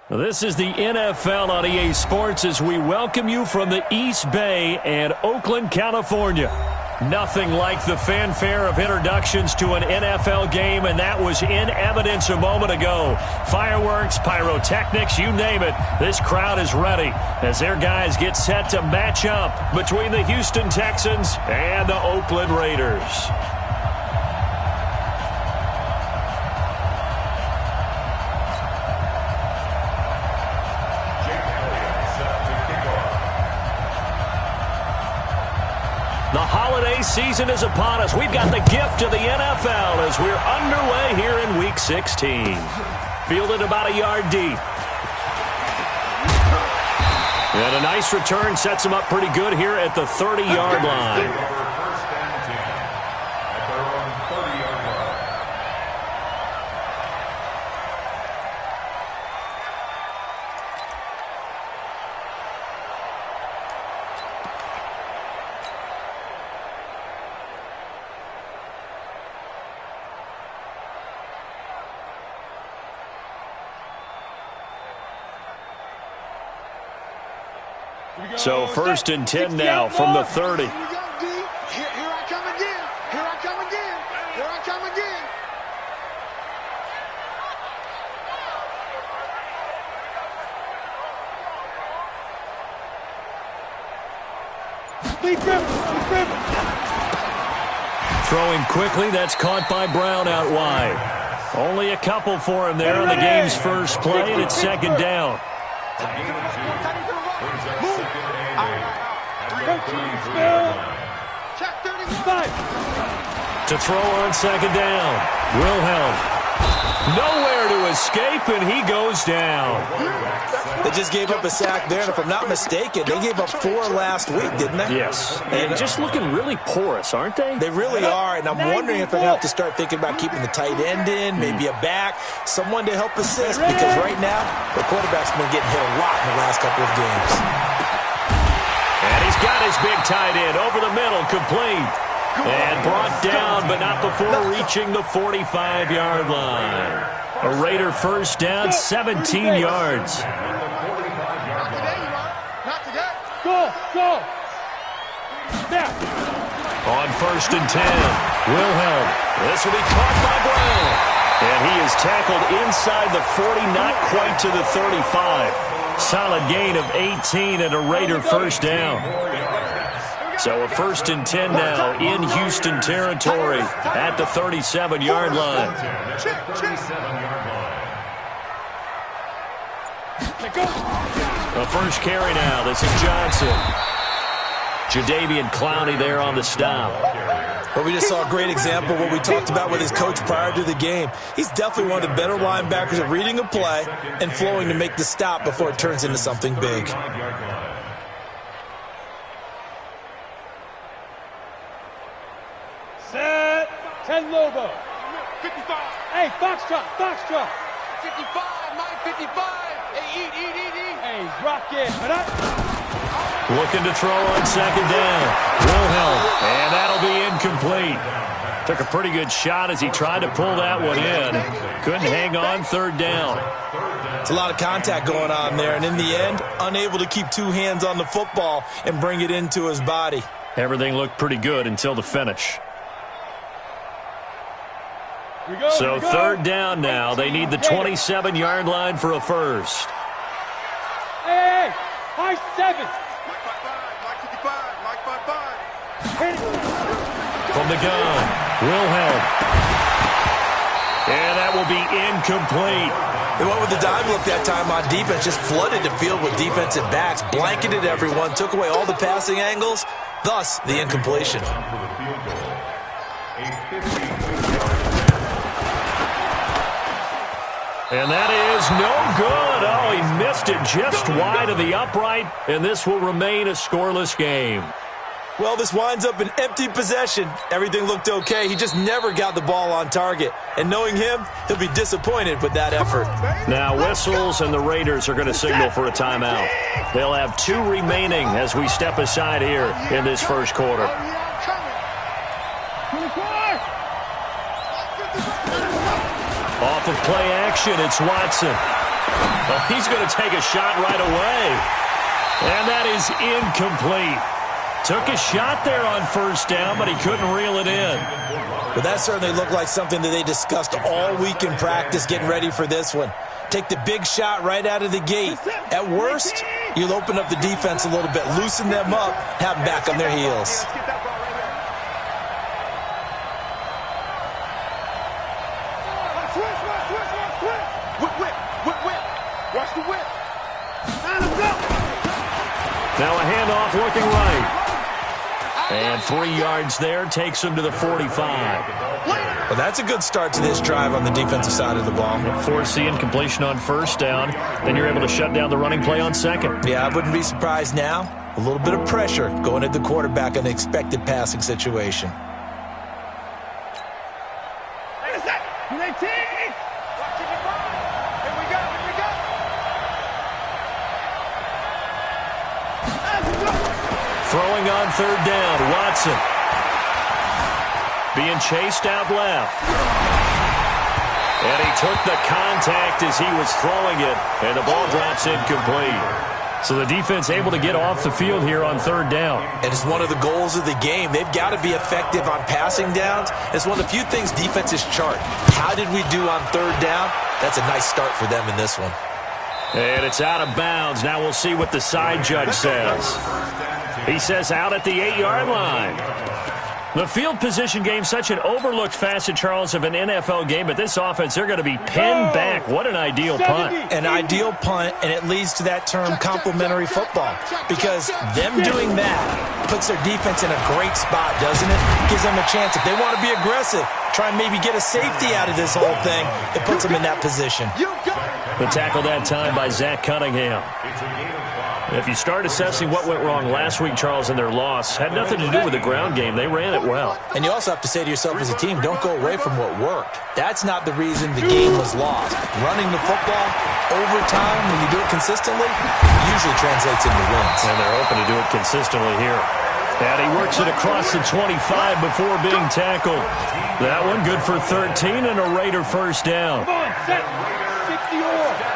This is the NFL on EA Sports as we welcome you from the East Bay and Oakland, California. Nothing like the fanfare of introductions to an NFL game, and that was in evidence a moment ago. Fireworks, pyrotechnics, you name it. This crowd is ready as their guys get set to match up between the Houston Texans and the Oakland Raiders. The holiday season is upon us. We've got the gift of the NFL as we're underway here in Week 16. Fielded about a yard deep. And a nice return sets him up pretty good here at the 30-yard line. So 1st and 10 now from the 30. Here I come again. Here I come again. Here I come again. Throwing quickly, that's caught by Brown out wide. Only a couple for him there on the game's first play, and it's 2nd down. To throw on 2nd down. Wilhelm. Nowhere to escape, and he goes down. They just gave up a sack there, and if I'm not mistaken, they gave up 4 last week, didn't they? Yes. And just looking really porous, aren't they? They really are, and I'm wondering if they're going to have to start thinking about keeping the tight end in, maybe a back, someone to help assist, because right now, the quarterback's been getting hit a lot in the last couple of games. And he's got his big tight end over the middle, complete. And brought down, but not before reaching the 45-yard line. A Raider first down, 17 yards. Go. Now. On 1st and 10, Wilhelm. This will be caught by Brown. And he is tackled inside the 40, not quite to the 35. Solid gain of 18 and a Raider first down. So a 1st and 10 now in Houston territory at the 37-yard line. The first carry now. This is Johnson. Jadeveon Clowney there on the stop. Well, we just saw a great example of what we talked about with his coach prior to the game. He's definitely one of the better linebackers at reading a play and flowing to make the stop before it turns into something big. Set. 10 Lobo. 55. Hey, Foxtrot. 55. Mike 55. Hey, eat. Hey, rock it. Looking to throw on 2nd down. Wilhelm. And that'll be incomplete. Took a pretty good shot as he tried to pull that one in. Couldn't hang on 3rd down. It's a lot of contact going on there, and in the end, unable to keep 2 hands on the football and bring it into his body. Everything looked pretty good until the finish. So 3rd down now. They need the 27-yard line for a first. Hey, high 7. Mike 55. From the gun, Wilhelm. And that will be incomplete. They went with the dime look that time on defense, just flooded the field with defensive backs, blanketed everyone, took away all the passing angles, thus the incompletion. And that is no good. Oh, he missed it just wide of the upright, and this will remain a scoreless game. Well, this winds up an empty possession. Everything looked okay. He just never got the ball on target. And knowing him, he'll be disappointed with that effort. Now whistles, and the Raiders are going to signal for a timeout. They'll have 2 remaining as we step aside here in this first quarter. Off of play action, it's Watson. Well, he's going to take a shot right away. And that is incomplete. Took a shot there on first down, but he couldn't reel it in. But that certainly looked like something that they discussed all week in practice getting ready for this one. Take the big shot right out of the gate. At worst, you'll open up the defense a little bit, loosen them up, have them back on their heels. Watch the whip. Now a handoff looking right. And 3 yards there takes him to the 45. Well, that's a good start to this drive on the defensive side of the ball. Force the incompletion on first down. Then you're able to shut down the running play on second. Yeah, I wouldn't be surprised now. A little bit of pressure going at the quarterback in an expected passing situation. Throwing on third down, Watson. Being chased out left. And he took the contact as he was throwing it, and the ball drops incomplete. So the defense able to get off the field here on third down. And it's one of the goals of the game. They've got to be effective on passing downs. It's one of the few things defenses chart. How did we do on third down? That's a nice start for them in this one. And it's out of bounds. Now we'll see what the side judge says. He says out at the 8-yard line. The field position game, such an overlooked facet, Charles, of an NFL game, but this offense, they're going to be pinned back. What an ideal punt. An ideal punt, and it leads to that term complementary football, because them doing that puts their defense in a great spot, doesn't it? Gives them a chance. If they want to be aggressive, try and maybe get a safety out of this whole thing, it puts them in that position. The tackle that time by Zach Cunningham. If you start assessing what went wrong last week, Charles, in their loss, had nothing to do with the ground game. They ran it well. And you also have to say to yourself as a team, don't go away from what worked. That's not the reason the game was lost. Running the football over time, when you do it consistently, usually translates into wins. And they're hoping to do it consistently here. And he works it across the 25 before being tackled. That one good for 13 and a Raider first down. Come on, set. 60-or.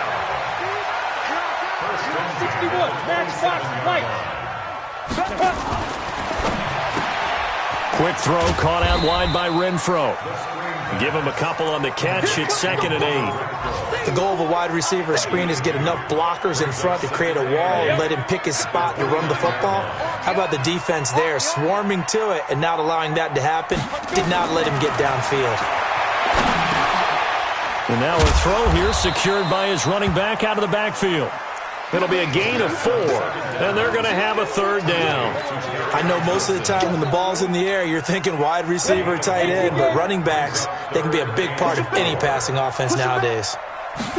61, match box, right. Quick throw caught out wide by Renfro. Give him a couple on the catch. It's 2nd and 8. The goal of a wide receiver screen is get enough blockers in front to create a wall and let him pick his spot to run the football. How about the defense there, swarming to it and not allowing that to happen? Did not let him get downfield. And now a throw here secured by his running back out of the backfield. It'll be a gain of 4, and they're going to have a third down. I know most of the time when the ball's in the air, you're thinking wide receiver, tight end, but running backs, they can be a big part of any passing offense nowadays. From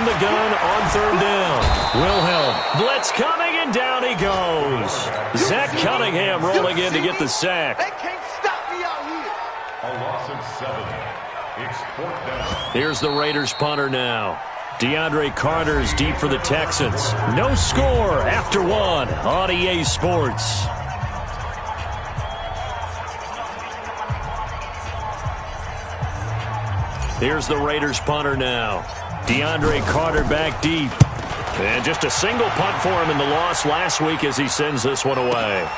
the gun on third down, Wilhelm. Blitz coming, and down he goes. Zach Cunningham rolling in to get the sack. They can't stop me out here. A loss of 7. It's 4th down. Here's the Raiders punter now. DeAndre Carter's deep for the Texans. No score after 1 on EA Sports. Here's the Raiders punter now. DeAndre Carter back deep. And just a single punt for him in the loss last week as he sends this one away.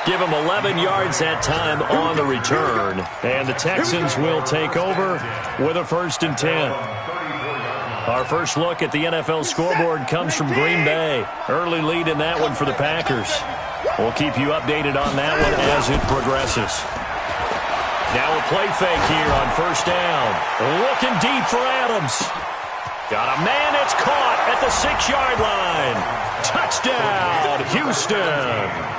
Give him 11 yards that time on the return. And the Texans will take over with a 1st and 10. Our first look at the NFL scoreboard comes from Green Bay. Early lead in that one for the Packers. We'll keep you updated on that one as it progresses. Now a play fake here on first down. Looking deep for Adams. Got a man, it's caught at the 6-yard line. Touchdown, Houston.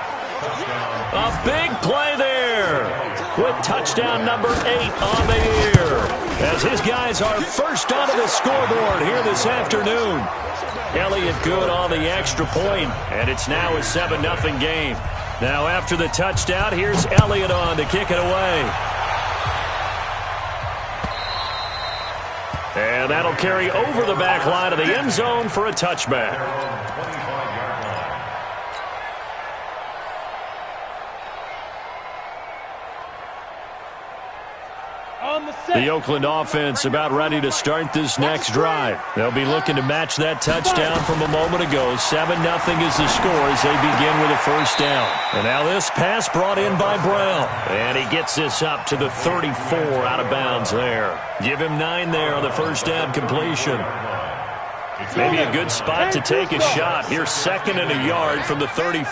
A big play there with touchdown number 8 on the year. As his guys are first onto the scoreboard here this afternoon. Elliott good on the extra point, and it's now a 7-0 game. Now after the touchdown, here's Elliott on to kick it away. And that'll carry over the back line of the end zone for a touchback. On the set. The Oakland offense about ready to start this next drive. They'll be looking to match that touchdown from a moment ago. 7-0 is the score as they begin with a first down. And now this pass brought in by Brown. And he gets this up to the 34 out of bounds there. Give him 9 there on the first down completion. Maybe a good spot to take a shot. Here's 2nd and a yard from the 34.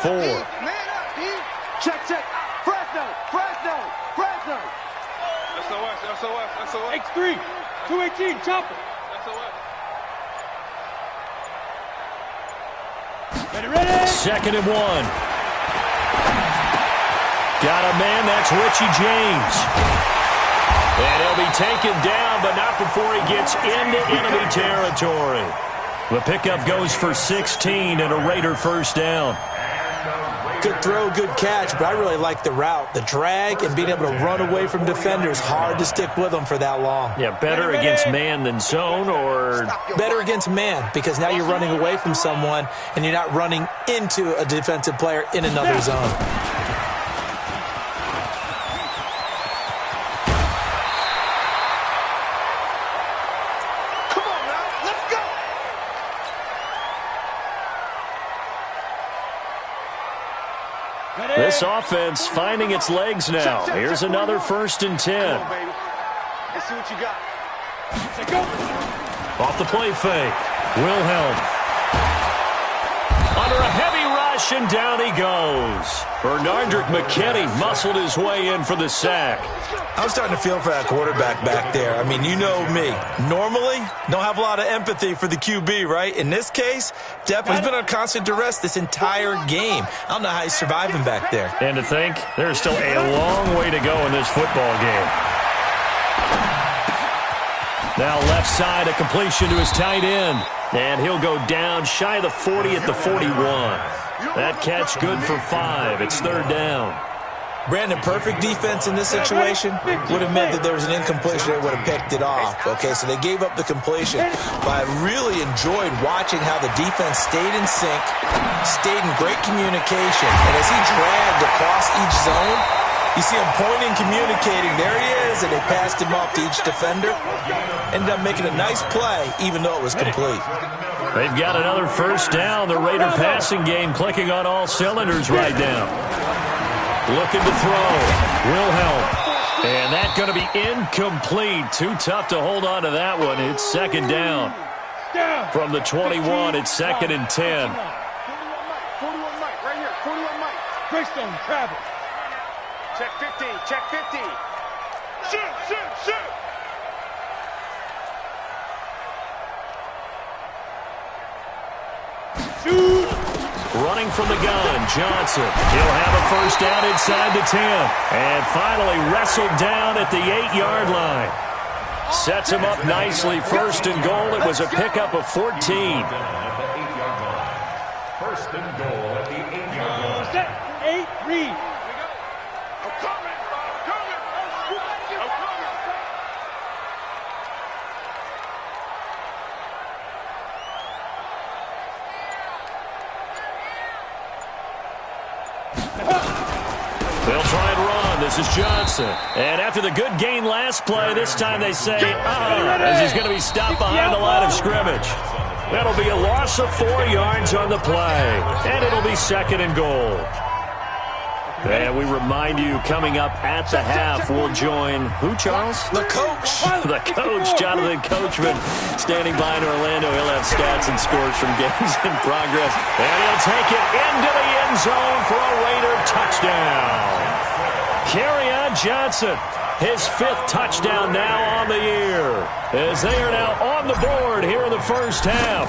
Check, check. Fresno, Fresno, Fresno. SOS. X3. 218. Chopper. Ready. 2nd and 1. Got a man, that's Richie James. And he'll be taken down, but not before he gets into enemy territory. The pickup goes for 16 and a Raider first down. Good throw, good catch, but I really like the route. The drag and being able to run away from defenders, hard to stick with them for that long. Yeah, better against man than zone, or better against man, because now you're running away from someone and you're not running into a defensive player in another zone. Come on now, let's go. this offense finding its legs now. Here's another 1st and 10. Come on, baby. Let's see what you got. Let's go. Off the play fake. Wilhelm. Under a heavy rush, and down he goes. Bernardrick McKinney muscled his way in for the sack. I'm starting to feel for that quarterback back there. I mean, you know me. Normally, don't have a lot of empathy for the QB, right? In this case, definitely been on constant duress this entire game. I don't know how he's surviving back there. And to think, there's still a long way to go in this football game. Now left side, a completion to his tight end. And he'll go down shy of the 40 at the 41. That catch good for 5. It's 3rd down. Brandon, perfect defense in this situation would have meant that there was an incompletion that would have picked it off. Okay, so they gave up the completion. But I really enjoyed watching how the defense stayed in sync, stayed in great communication. And as he dragged across each zone, you see him pointing, communicating. There he is, and they passed him off to each defender. Ended up making a nice play, even though it was complete. They've got another first down. The Raider passing game clicking on all cylinders right now. Looking to throw. Wilhelm. And that's going to be incomplete. Too tough to hold on to that one. It's 2nd down. From the 21, it's 2nd and 10. 41 Mike, right here. 41 Mike. Greystone, travel. Check 15, check 15. Shoot, shoot, shoot. Shoot. Running from the gun, Johnson. He'll have a first down inside the 10. And finally wrestled down at the 8-yard line. Sets him up nicely. 1st and goal. It was a pickup of 14. 1st and goal at the 8-yard line. Set. 8, read. I'm coming. I'm coming. I'm coming. They'll try and run. This is Johnson. And after the good gain last play, this time they say, as he's going to be stopped behind the line of scrimmage. That'll be a loss of 4 yards on the play. And it'll be 2nd and goal. And we remind you, coming up at the half, we'll join who, Charles? The coach. The coach, Jonathan Coachman, standing by in Orlando. He'll have stats and scores from games in progress. And he'll take it into the end zone for a Raider touchdown. Kerryon Johnson, his 5th touchdown now on the year, as they are now on the board here in the first half.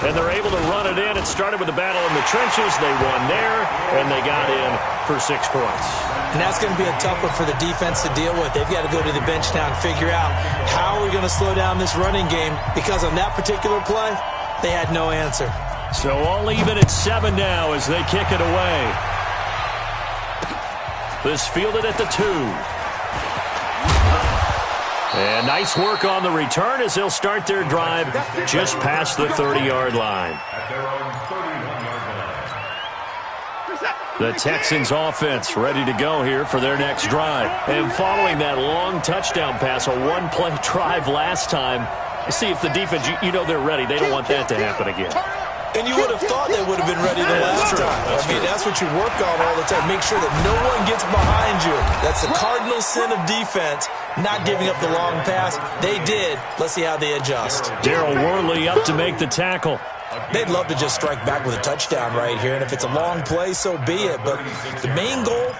And they're able to run it in. It started with the battle in the trenches. They won there, and they got in for 6 points. And that's going to be a tough one for the defense to deal with. They've got to go to the bench now and figure out how are we going to slow down this running game, because on that particular play, they had no answer. So all even at 7 now as they kick it away. This fielded at the 2. And nice work on the return as they'll start their drive just past the 30-yard line. At their own 31-yard line. The Texans offense ready to go here for their next drive. And following that long touchdown pass, a one-play drive last time, see if the defense, you know they're ready. They don't want that to happen again. And you would have thought they would have been ready the last time. I mean, that's what you work on all the time. Make sure that no one gets behind you. That's the cardinal sin of defense, not giving up the long pass. They did. Let's see how they adjust. Darryl Worley up to make the tackle. They'd love to just strike back with a touchdown right here, and if it's a long play, so be it. But the main goal,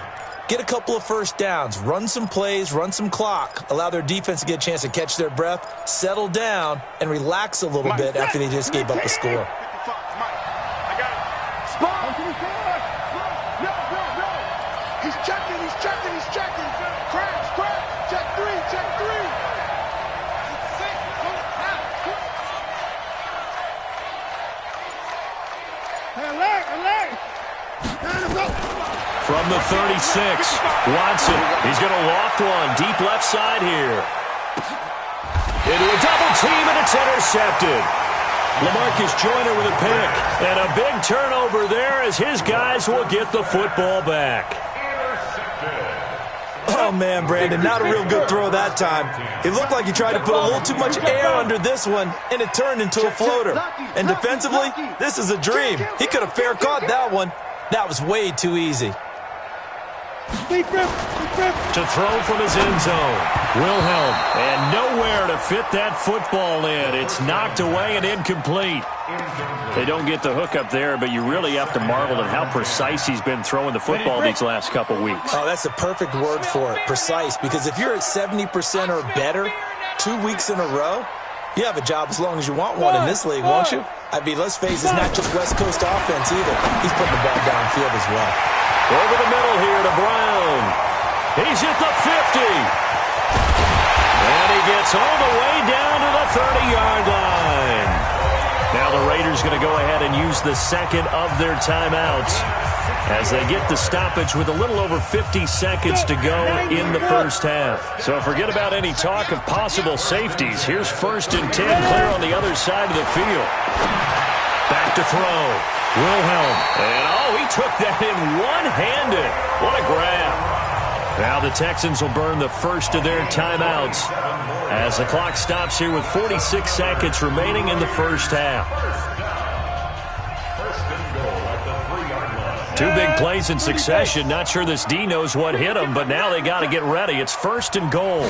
get a couple of first downs, run some plays, run some clock, allow their defense to get a chance to catch their breath, settle down, and relax a little bit after they just gave up a score. He's checking. Crash. Check three. From the 36, Watson, he's going to loft one, deep left side here. Into a double team, and it's intercepted. LaMarcus Joyner with a pick, and a big turnover there as his guys will get the football back. Oh, man, Brandon, not a real good throw that time. It looked like he tried to put a little too much air under this one, and it turned into a floater. And defensively, this is a dream. He could have fair caught that one. That was way too easy. To throw from his end zone. Wilhelm, and nowhere to fit that football in. It's knocked away and incomplete. They don't get the hook up there, but you really have to marvel at how precise he's been throwing the football these last couple weeks. Oh, that's the perfect word for it, precise, because if you're at 70% or better 2 weeks in a row, you have a job as long as you want one in this league, won't you? I mean, let's face it, it's not just West Coast offense either. He's putting the ball downfield as well. Over the middle here to Brown. He's at the 50. And he gets all the way down to the 30-yard line. Now the Raiders going to go ahead and use the second of their timeouts as they get the stoppage with a little over 50 seconds to go in the first half. So forget about any talk of possible safeties. Here's 1st and 10 clear on the other side of the field. Back to throw. Wilhelm. And, he took that in one-handed. What a grab. Now the Texans will burn the first of their timeouts as the clock stops here with 46 seconds remaining in the first half. Two big plays in succession. Not sure this D knows what hit him, but now they got to get ready. It's 1st and goal.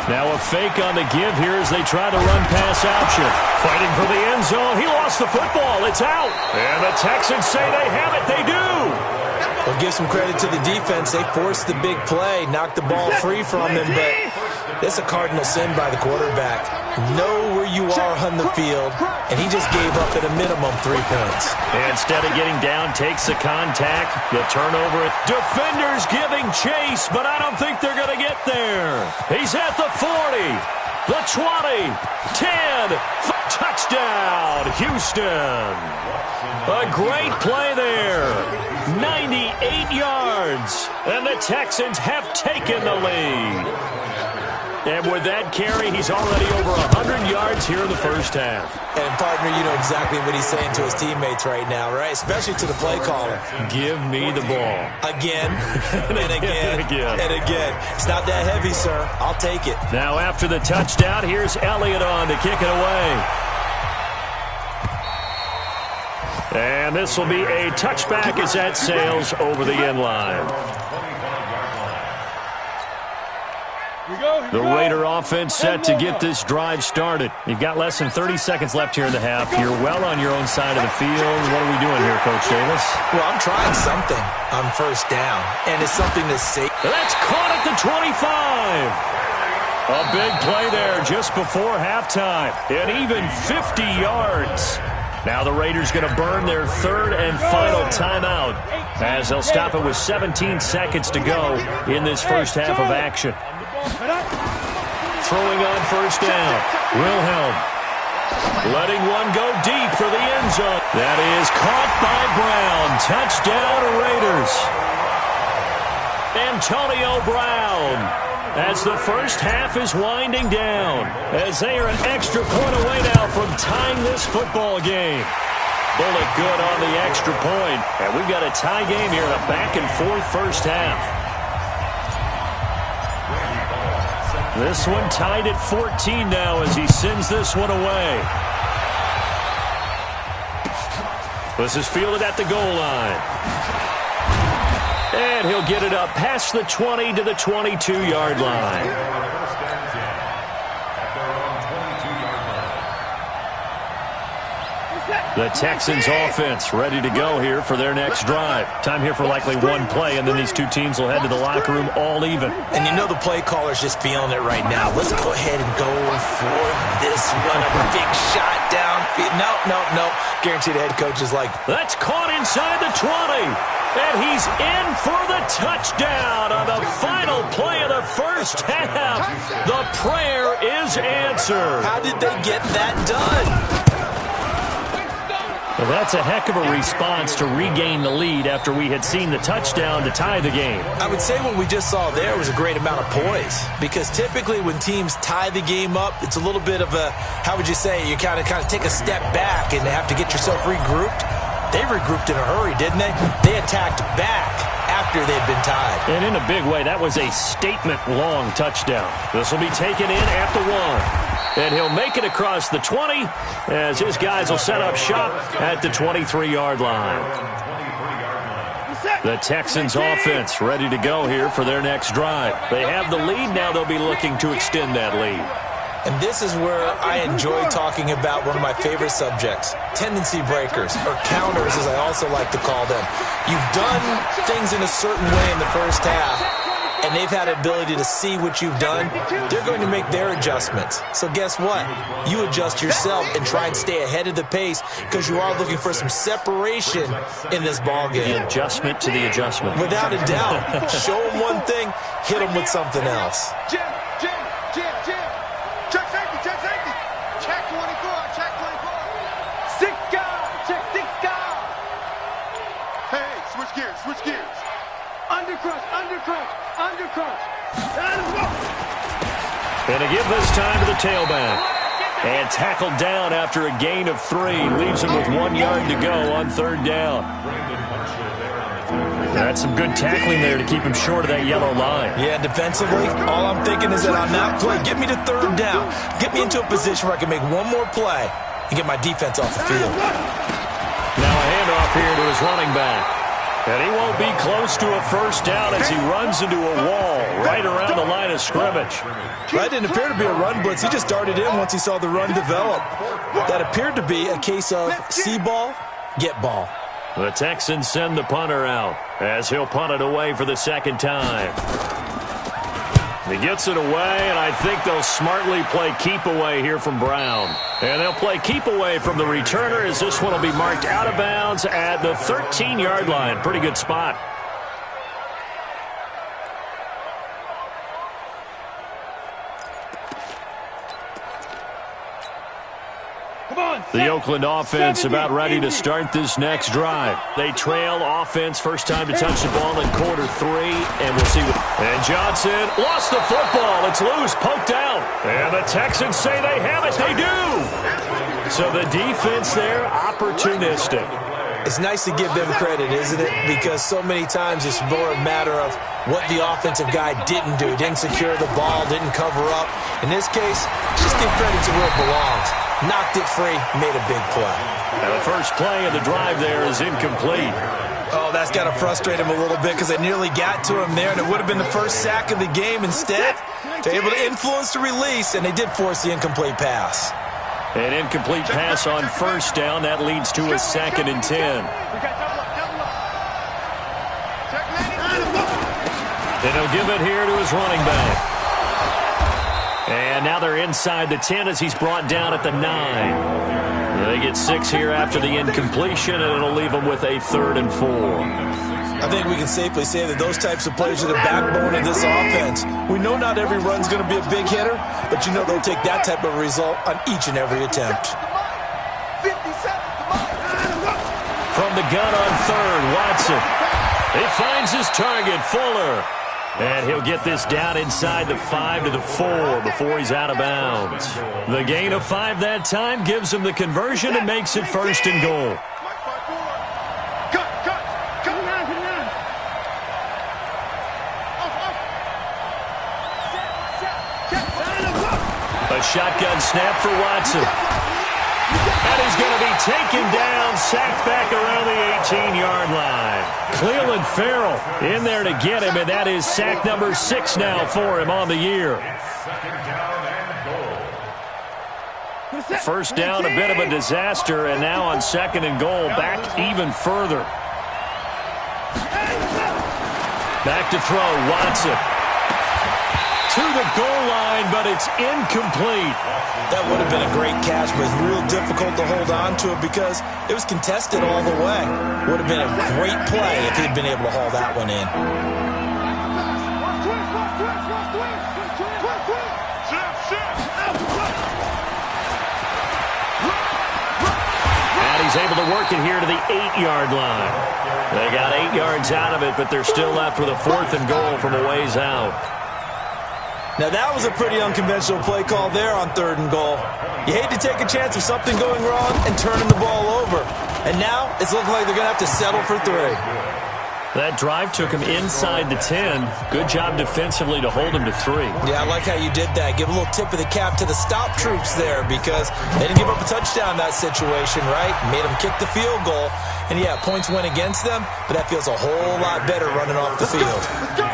Now a fake on the give here as they try to run pass option. Fighting for the end zone. He lost the football. It's out. And the Texans say they have it. They do. We'll give some credit to the defense. They forced the big play, knocked the ball free from him, but it's a cardinal sin by the quarterback. Know where you are on the field, and he just gave up at a minimum 3 points. And instead of getting down, takes the contact, the turnover. Defenders giving chase, but I don't think they're going to get there. He's at the 40, the 20, 10, touchdown, Houston. A great play there. 98 yards, and the Texans have taken the lead. And with that carry, he's already over 100 yards here in the first half. And, partner, you know exactly what he's saying to his teammates right now, right? Especially to the play caller. Give me the ball. Again, and again, and again. It's not that heavy, sir. I'll take it. Now, after the touchdown, here's Elliott on to kick it away. And this will be a touchback as that sails over the end line. The Raider offense set to get this drive started. You've got less than 30 seconds left here in the half. You're well on your own side of the field. What are we doing here, Coach Davis? Well, I'm trying something on 1st down, and it's something that's safe. That's caught at the 25. A big play there just before halftime. And even 50 yards. Now the Raiders going to burn their 3rd and final timeout as they'll stop it with 17 seconds to go in this first half of action. Throwing on 1st down. Wilhelm letting one go deep for the end zone. That is caught by Brown. Touchdown Raiders. Antonio Brown. As the first half is winding down, as they are an extra point away now from tying this football game. Bullet good on the extra point. And we've got a tie game here in a back-and-forth first half. This one tied at 14 now as he sends this one away. This is fielded at the goal line. And he'll get it up past the 20 to the 22-yard line. The Texans offense ready to go here for their next drive. Time here for likely one play, and then these two teams will head to the locker room all even. And you know the play caller's just feeling it right now. Let's go ahead and go for this one. A big shot downfield. No. Guaranteed the head coach is like, that's caught inside the 20. And he's in for the touchdown on the final play of the first half. The prayer is answered. How did they get that done? Well, that's a heck of a response to regain the lead after we had seen the touchdown to tie the game. I would say what we just saw there was a great amount of poise, because typically when teams tie the game up, it's a little bit of a, how would you say, you kind of take a step back and have to get yourself regrouped. They regrouped in a hurry, didn't they? They attacked back after they'd been tied. And in a big way, that was a statement-long touchdown. This will be taken in at the 1. And he'll make it across the 20 as his guys will set up shop at the 23-yard line. The Texans offense ready to go here for their next drive. They have the lead. Now they'll be looking to extend that lead. And this is where I enjoy talking about one of my favorite subjects, tendency breakers, or counters as I also like to call them. You've done things in a certain way in the first half, and they've had the ability to see what you've done. They're going to make their adjustments. So guess what? You adjust yourself and try and stay ahead of the pace, because you are looking for some separation in this ballgame. The adjustment to the adjustment. Without a doubt. Show them one thing, hit them with something else. Jim. Check safety. Check 24. Six guys. Check six guys. Hey, switch gears. Undercrush. And to give this time to the tailback. And tackled down after a gain of 3. Leaves him with 1 yard to go on third down. That's some good tackling there to keep him short of that yellow line. Yeah, defensively, all I'm thinking is that on that play, get me to third down. Get me into a position where I can make one more play and get my defense off the field. Now a handoff here to his running back. And he won't be close to a first down as he runs into a wall right around the line of scrimmage. That didn't appear to be a run blitz. He just darted in once he saw the run develop. That appeared to be a case of see ball, get ball. The Texans send the punter out as he'll punt it away for the second time. He gets it away, and I think they'll smartly play keep away here from Brown. And they'll play keep away from the returner as this one will be marked out of bounds at the 13-yard line. Pretty good spot. The Oakland offense about ready to start this next drive. They trail offense, first time to touch the ball in quarter 3, and we'll see what. And Johnson lost the football. It's loose, poked out. And the Texans say they have it. They do. So the defense there, opportunistic. It's nice to give them credit, isn't it? Because so many times it's more a matter of what the offensive guy didn't do. Didn't secure the ball, didn't cover up. In this case, just give credit to where it belongs. Knocked it free, made a big play. And the first play of the drive there is incomplete. Oh, that's got to frustrate him a little bit because they nearly got to him there, and it would have been the first sack of the game. Instead, they're able to influence the release, and they did force the incomplete pass. An incomplete pass on first down. That leads to a 2nd and 10. And he'll give it here to his running back. And now they're inside the 10 as he's brought down at the 9. They get 6 here after the incompletion, and it'll leave them with a 3rd and 4. I think we can safely say that those types of plays are the backbone of this offense. We know not every run's going to be a big hitter, but you know they'll take that type of result on each and every attempt. From the gun on 3rd, Watson. He finds his target, Fuller. And he'll get this down inside the 5 to the 4 before he's out of bounds. The gain of 5 that time gives him the conversion and makes it 1st and goal. A shotgun snap for Watson. And he's going to be taken down, sacked back around the 18-yard line. Cleveland Farrell in there to get him, and that is sack number 6 now for him on the year. First down, a bit of a disaster, and now on 2nd and goal, back even further. Back to throw, Watson. To the goal line, but it's incomplete. That would have been a great catch, but it's real difficult to hold on to it because it was contested all the way. Would have been a great play if he'd been able to haul that one in. And he's able to work it here to the 8-yard line. They got 8 yards out of it, but they're still left with a 4th and goal from a ways out. Now, that was a pretty unconventional play call there on 3rd and goal. You hate to take a chance of something going wrong and turning the ball over. And now it's looking like they're going to have to settle for 3. That drive took him inside the 10. Good job defensively to hold him to 3. Yeah, I like how you did that. Give a little tip of the cap to the stop troops there because they didn't give up a touchdown in that situation, right? Made them kick the field goal. And, yeah, points went against them, but that feels a whole lot better running off the field. Let's go.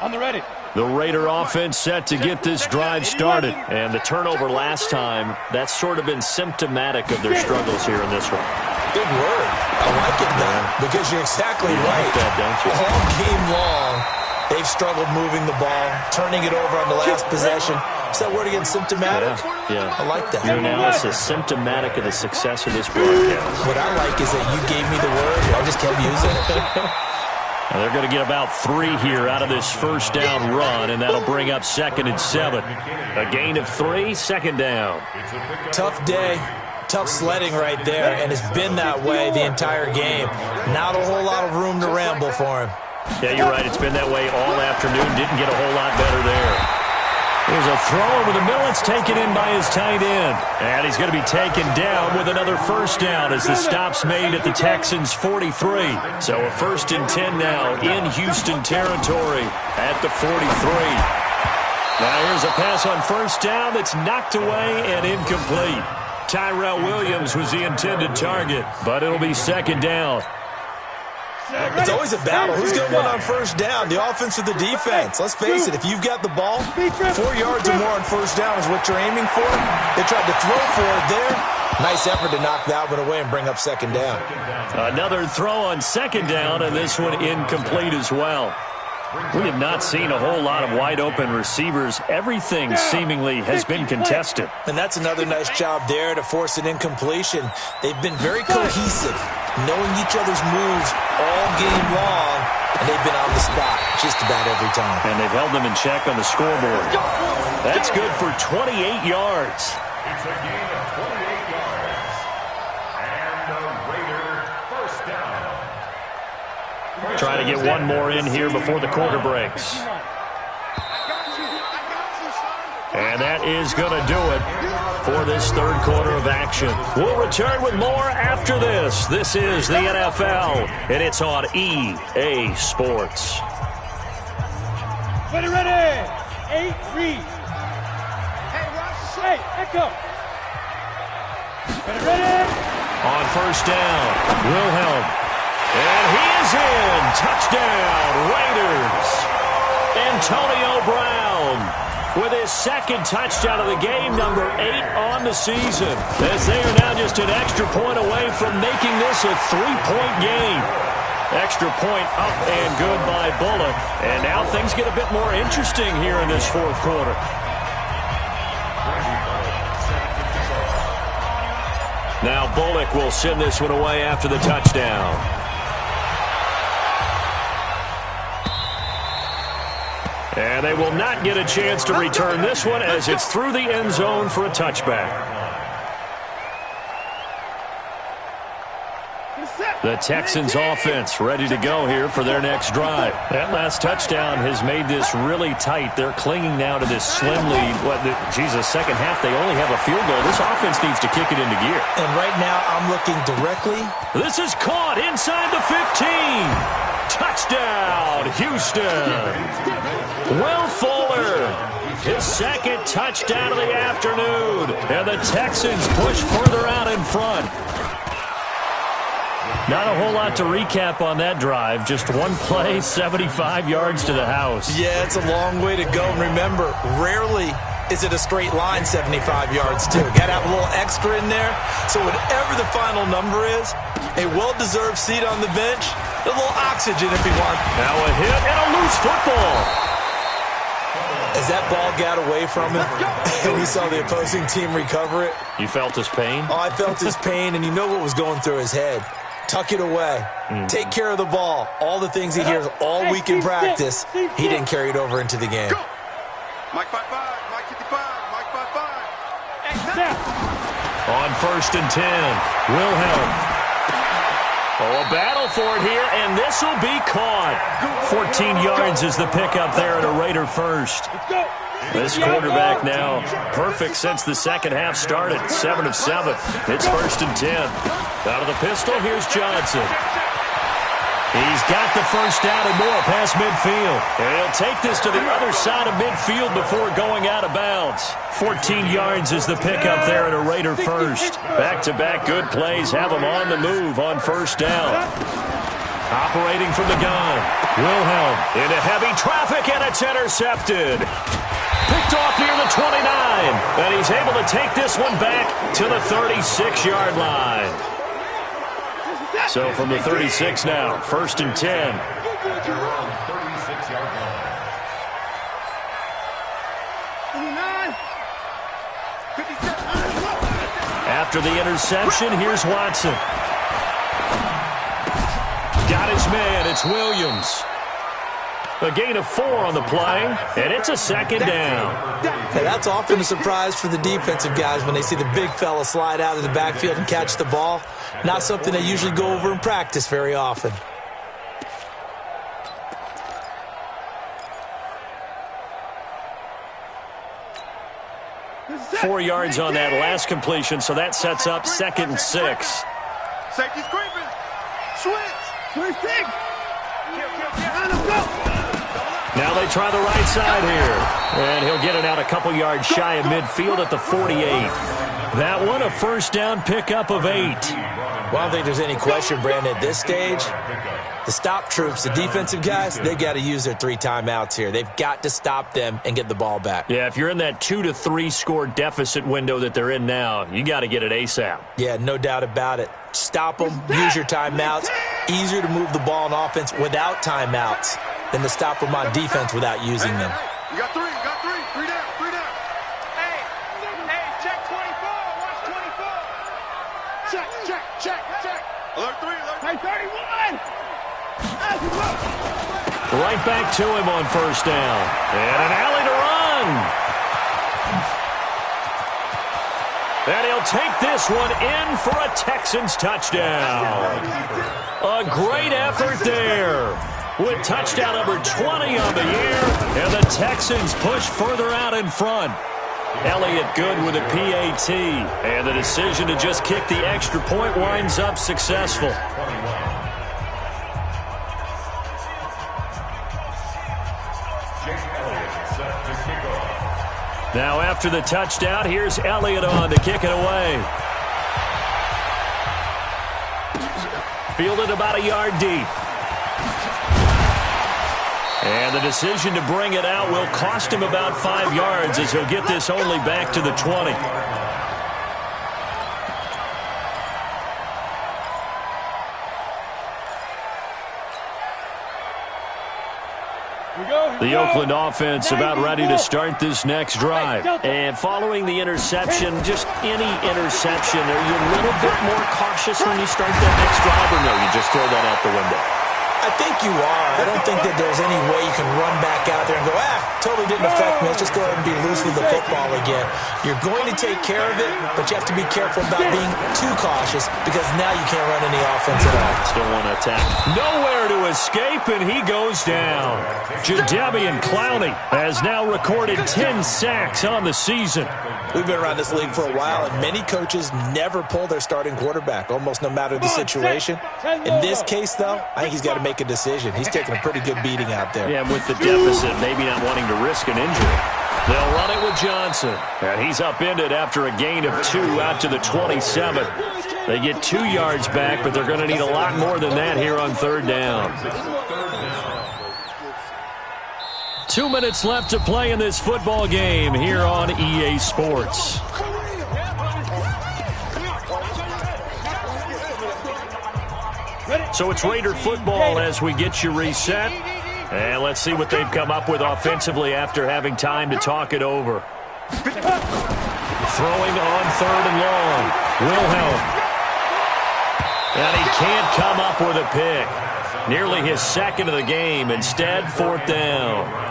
On the ready. The Raider offense set to get this drive started. And the turnover last time, that's sort of been symptomatic of their struggles here in this one. Good word. I like it, though, because you're exactly right. Like that, don't you? All game long, they've struggled moving the ball, turning it over on the last possession. Is that word again, symptomatic? Yeah. I like that. Your analysis, symptomatic of the success of this broadcast. What I like is that you gave me the word, and I just kept using it. And they're going to get about 3 here out of this first down run, and that'll bring up 2nd and 7. A gain of 3, 2nd down. Tough day, tough sledding right there, and it's been that way the entire game. Not a whole lot of room to ramble for him. Yeah, you're right. It's been that way all afternoon. Didn't get a whole lot better there. Here's a throw over the middle. It's taken in by his tight end. And he's going to be taken down with another first down as the stop's made at the Texans' 43. So a 1st and 10 now in Houston territory at the 43. Now here's a pass on first down that's knocked away and incomplete. Tyrell Williams was the intended target, but it'll be 2nd down. It's always a battle. Who's going to win on first down, the offense or the defense? Let's face it, if you've got the ball, 4 yards or more on first down is what you're aiming for. They tried to throw for it there. Nice effort to knock that one away and bring up 2nd down. Another throw on 2nd down, and this one incomplete as well. We have not seen a whole lot of wide-open receivers. Everything seemingly has been contested. And that's another nice job there to force an incompletion. They've been very cohesive, knowing each other's moves all game long, and they've been on the spot just about every time. And they've held them in check on the scoreboard. That's good for 28 yards. It's a gain of 28 yards. And the Raider first down. Try to get one more in here before the quarter breaks. And that is going to do it for this 3rd quarter of action. We'll return with more after this. This is the NFL, and it's on EA Sports. Ready, ready. 8, read. Hey, echo. Ready, ready. On first down, Wilhelm. And he is in. Touchdown, Raiders. Antonio Brown with his 2nd touchdown of the game, number 8 on the season. As they are now just an extra point away from making this a 3-point game. Extra point up and good by Bullock. And now things get a bit more interesting here in this 4th quarter. Now Bullock will send this one away after the touchdown. And they will not get a chance to return this one as it's through the end zone for a touchback. The Texans offense ready to go here for their next drive. That last touchdown has made this really tight. They're clinging now to this slim lead. Second half, they only have a field goal. This offense needs to kick it into gear. And right now, I'm looking directly. This is caught inside the 15. Touchdown, Houston. Will Fuller, his second touchdown of the afternoon. And the Texans push further out in front. Not a whole lot to recap on that drive. Just one play, 75 yards to the house. Yeah, it's a long way to go. And remember, rarely is it a straight line 75 yards, too. Got to have a little extra in there. So whatever the final number is, a well-deserved seat on the bench, a little oxygen if he wants. Now a hit and a loose football. As that ball got away from him and he saw the opposing team recover it. You felt his pain? Oh, I felt his pain, and you know what was going through his head. Tuck it away. Take care of the ball. All the things he hears all week in practice, he didn't carry it over into the game. Go. Mike 5-5, Mike 55, Mike 5-5. On 1st and 10, Wilhelm. Oh, a battle for it here, and this will be caught. 14 yards is the pickup there at a Raider first. This quarterback now perfect since the second half started. 7 of 7. It's 1st and 10. Out of the pistol, here's Johnson. He's got the first down and more past midfield. And he'll take this to the other side of midfield before going out of bounds. 14 yards is the pickup there at a Raider first. Back-to-back good plays have him on the move on 1st down. Operating from the gun. Wilhelm into heavy traffic, and it's intercepted. Picked off near the 29, and he's able to take this one back to the 36-yard line. So from the 36 now, 1st and 10. After the interception, here's Watson. Got his man, it's Williams. A gain of 4 on the play, and it's a 2nd down. Hey, that's often a surprise for the defensive guys when they see the big fella slide out of the backfield and catch the ball. Not something they usually go over in practice very often. Four yards on that last completion, so that sets up 2nd and 6. Safety scraping. Switch. Now they try the right side here. And he'll get it out a couple yards shy of midfield at the 48. That one a 1st down pickup of 8. Well, I don't think there's any question, Brandon, at this stage, the stop troops, the defensive guys, they got to use their 3 timeouts here. They've got to stop them and get the ball back. Yeah, if you're in that 2 to 3 score deficit window that they're in now, you got to get it ASAP. Yeah, no doubt about it. Stop them, use your timeouts. Easier to move the ball on offense without timeouts than to stop them on defense without using them. You got 3 down. Hey, check 24, watch 24. Check. Alert 3. Hey, 31. Right back to him on 1st down. And an alley to run. And he'll take this one in for a Texans touchdown. A great effort there. With touchdown number 20 on the year, and the Texans push further out in front. Elliott good with a PAT, and the decision to just kick the extra point winds up successful. Now after the touchdown, here's Elliott on to kick it away. Fielded about a yard deep. And the decision to bring it out will cost him about 5 yards as he'll get this only back to the 20. The Oakland offense about ready to start this next drive. And following the interception, just any interception, are you a little bit more cautious when you start that next drive, or no, you just throw that out the window? I think you are. I don't think that there's any way you can run back out there and go, totally didn't affect me. Let's just go ahead and be loose with the football again. You're going to take care of it, but you have to be careful about being too cautious because now you can't run any offense at all. Still want to attack. Nowhere to escape, and he goes down. Jadeveon Clowney has now recorded 10 sacks on the season. We've been around this league for a while, and many coaches never pull their starting quarterback, almost no matter the situation. In this case, though, I think he's got to make a decision. He's taking a pretty good beating out there. Yeah, with the deficit, maybe not wanting to risk an injury. They'll run it with Johnson. And he's upended after a gain of 2 out to the 27. They get 2 yards back, but they're going to need a lot more than that here on 3rd down. 2 minutes left to play in this football game here on EA Sports. So it's Raider football as we get you reset. And let's see what they've come up with offensively after having time to talk it over. Throwing on 3rd and long. Wilhelm. And he can't come up with a pick. Nearly his 2nd of the game. Instead, 4th down.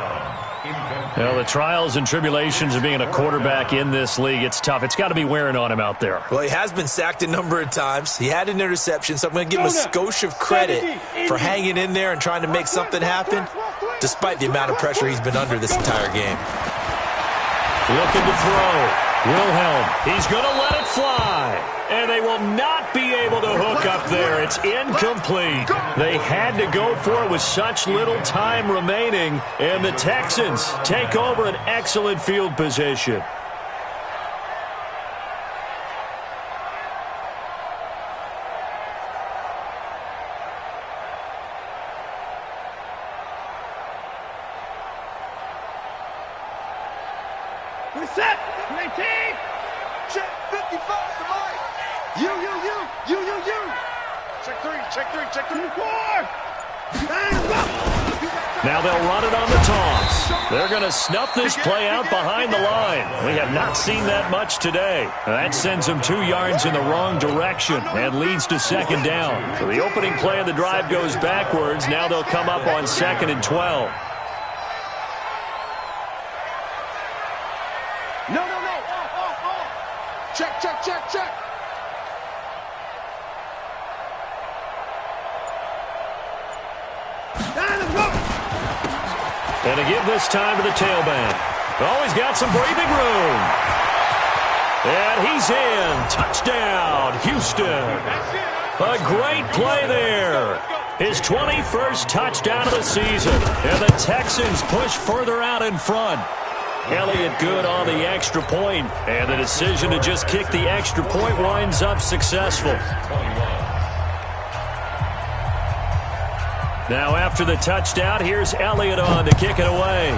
Well, the trials and tribulations of being a quarterback in this league, it's tough. It's got to be wearing on him out there. Well, he has been sacked a number of times. He had an interception, so I'm going to give him a skosh of credit for hanging in there and trying to make something happen, despite the amount of pressure he's been under this entire game. Looking to throw. Wilhelm, he's going to let it fly. And they will not be able to hook up there. It's incomplete. They had to go for it with such little time remaining. And the Texans take over an excellent field position. We're set. 19. Check 55 to Mike. You. Check 3. 4. Now they'll run it on the toss. They're going to snuff this play out behind the line. We have not seen that much today. That sends them 2 yards in the wrong direction and leads to 2nd down. So the opening play of the drive goes backwards. Now they'll come up on 2nd and 12. No. Check. And to give this time to the tailback. Oh, he's got some breathing room. And he's in. Touchdown, Houston. A great play there. His 21st touchdown of the season. And the Texans push further out in front. Elliott good on the extra point. And the decision to just kick the extra point winds up successful. Now after the touchdown, here's Elliott on to kick it away.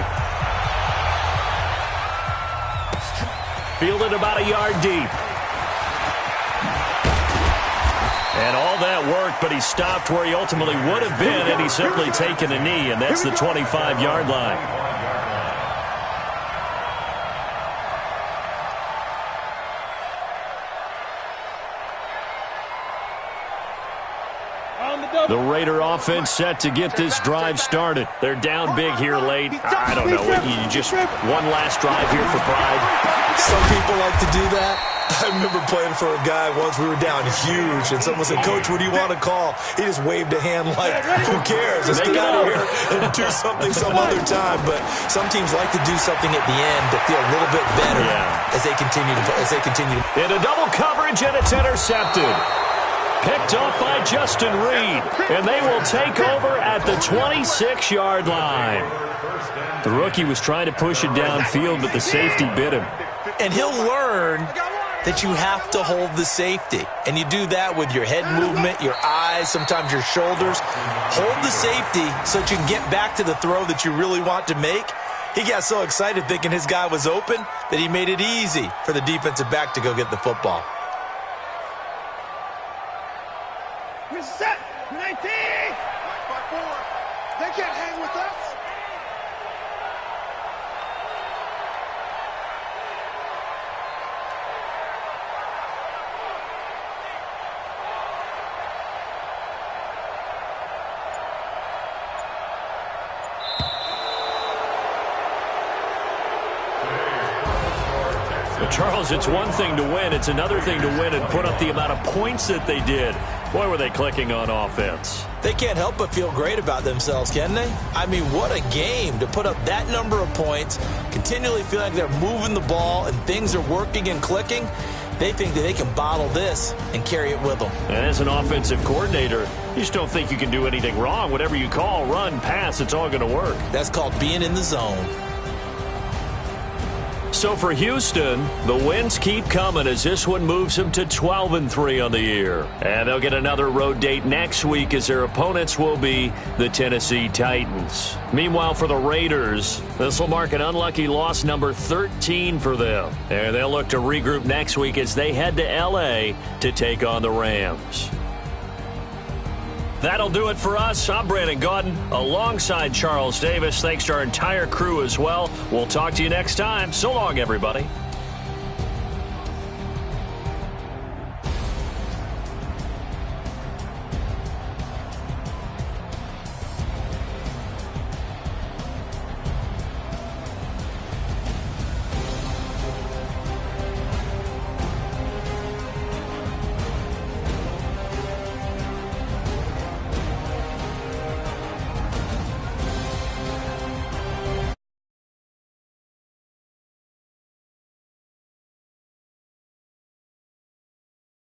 Fielded about a yard deep. And all that work, but he stopped where he ultimately would have been had he simply taken a knee, and that's the 25-yard line. The Raider offense set to get this drive started. They're down big here late. I don't know. You just one last drive here for pride. Some people like to do that. I remember playing for a guy once. We were down huge, and someone said, "Coach, what do you want to call?" He just waved a hand like, "Who cares? Let's get out of here and do something some other time." But some teams like to do something at the end to feel a little bit better as they continue to. Into double coverage, and it's intercepted. Picked off by Justin Reed, and they will take over at the 26-yard line. The rookie was trying to push it downfield, but the safety bit him. And he'll learn that you have to hold the safety. And you do that with your head movement, your eyes, sometimes your shoulders. Hold the safety so that you can get back to the throw that you really want to make. He got so excited thinking his guy was open that he made it easy for the defensive back to go get the football. We're set. 19. 5-4. They can't hang with us. But Charles, it's one thing to win. It's another thing to win and put up the amount of points that they did. Boy, were they clicking on offense. They can't help but feel great about themselves, can they? I mean, what a game to put up that number of points, continually feel like they're moving the ball and things are working and clicking. They think that they can bottle this and carry it with them. And as an offensive coordinator, you just don't think you can do anything wrong. Whatever you call, run, pass, it's all going to work. That's called being in the zone. So for Houston, the wins keep coming as this one moves them to 12-3 on the year. And they'll get another road date next week as their opponents will be the Tennessee Titans. Meanwhile, for the Raiders, this will mark an unlucky loss number 13 for them. And they'll look to regroup next week as they head to L.A. to take on the Rams. That'll do it for us. I'm Brandon Gaudin alongside Charles Davis. Thanks to our entire crew as well. We'll talk to you next time. So long, everybody.